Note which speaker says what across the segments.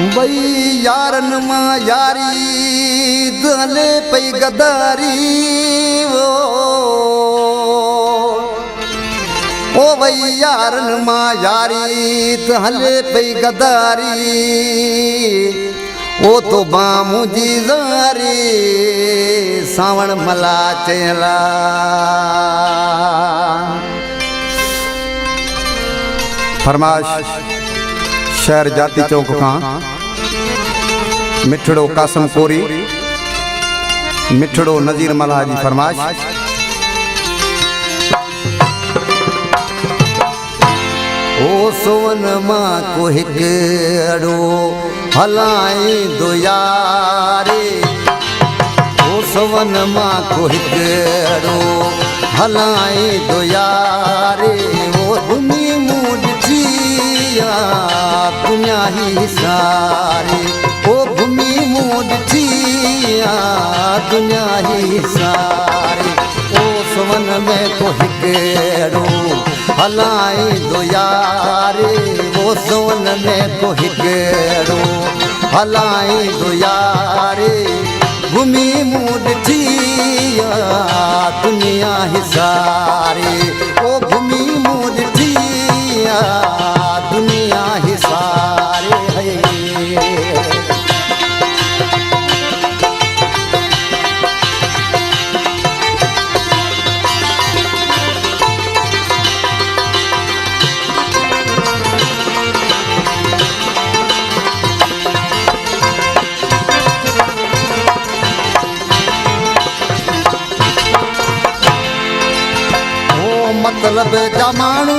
Speaker 1: वही यारन मां यारी दले पई गदारी ओ वही यारन मां यारी दले पई गदारी ओ तो बामू जी ज़ारी सावण मला चेला फरमाश शहर जाती चौक का मिठड़ो कासम कोरी मिठड़ो नज़ीर मल्हा जी फरमाश। ओ सोवन मां को हिक अड़ो हलाई दो यारे ओ सोवन मां को हिक अड़ो हलाई दो यारे ओ दुनी मूड थिया दुनिया ही सारी ओ भूमि मूड थिया दुनिया ही सारी ओ सोवन में को हिक अड़ो हलाई दो यारे वो सोन में को हिकड़ो हलाई दो यारे भूमि मूड थिया दुनिया ही सारी ओ भूमि मूड थिया दुनिया ही सारी है। मतलब जमानू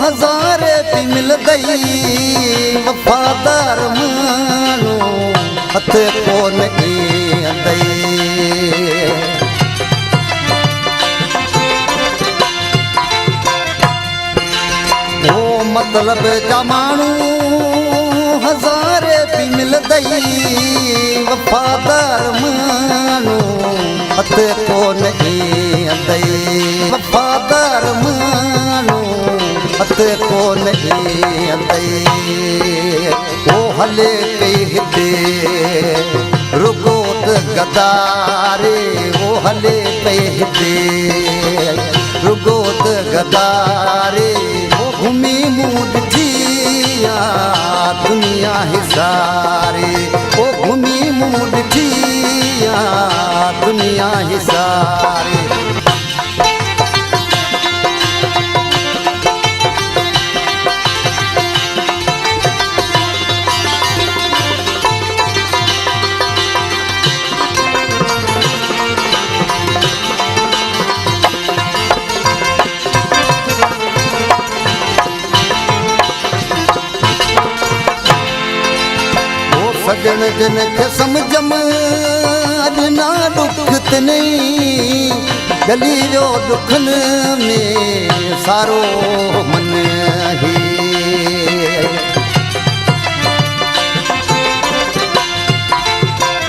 Speaker 1: हजार भी मिल गई वफादार मानू हथ को नहीं दई ओ मतलब जमानू हजार भी मिल गई वफादार मानू हथ को नहीं दई वफादार मानू हथ को नहीं दई ओ हले पे हिते रुगोत गदारे ओ हले पे हिते रुगोत गदारे ओ भूमि मूड थिया दुनिया ही सारी ओ भूमि मूड थिया दुनिया ही सारी। सजन जन के समझम ना दुख नहीं गली जो दुखन में सारो मन ही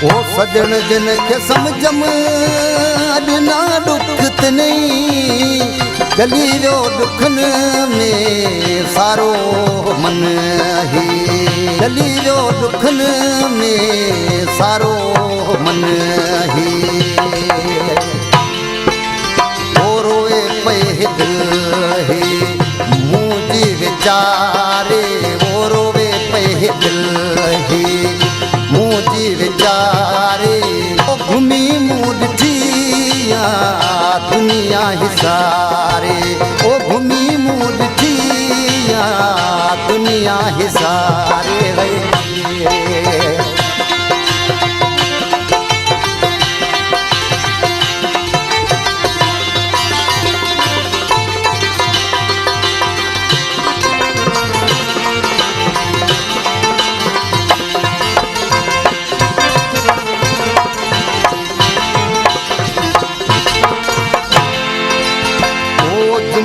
Speaker 1: ओ सजन जन के समझम ना दुख नहीं गली जो दुखन में सारो मन ही गली जो दुखन में सारो मन ही ओ रोए पे दिल ही मुझी विचारे ओ रोए पे दिल ही मुझी विचारे ओ भूमि मूड थिया दुनिया ही सारे ओ भूमि मूड थिया दुनिया ही सारे गए।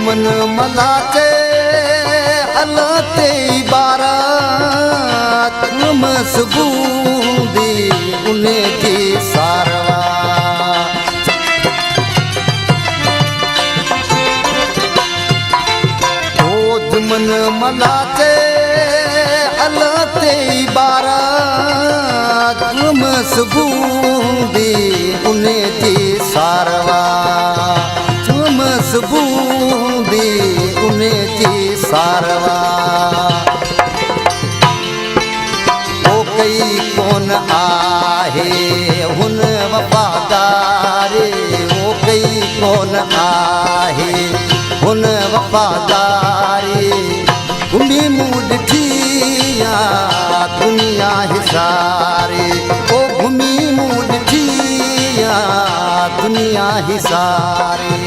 Speaker 1: मन मलाते हलाते बारात मसबूदी उन्हें की सारवा ओ मन मलाते हलाते बूंदी उन जी सारवा चुमस बूंदी उन जी सारवा ओ कई कोन आहे हुन वफ़ादारी ओ कई कोन आहे हुन वफ़ादारी घुमी मूं ॾिठी दुनिया हिसारे ओ घुमी मूं ॾिठी दुनिया हिसारे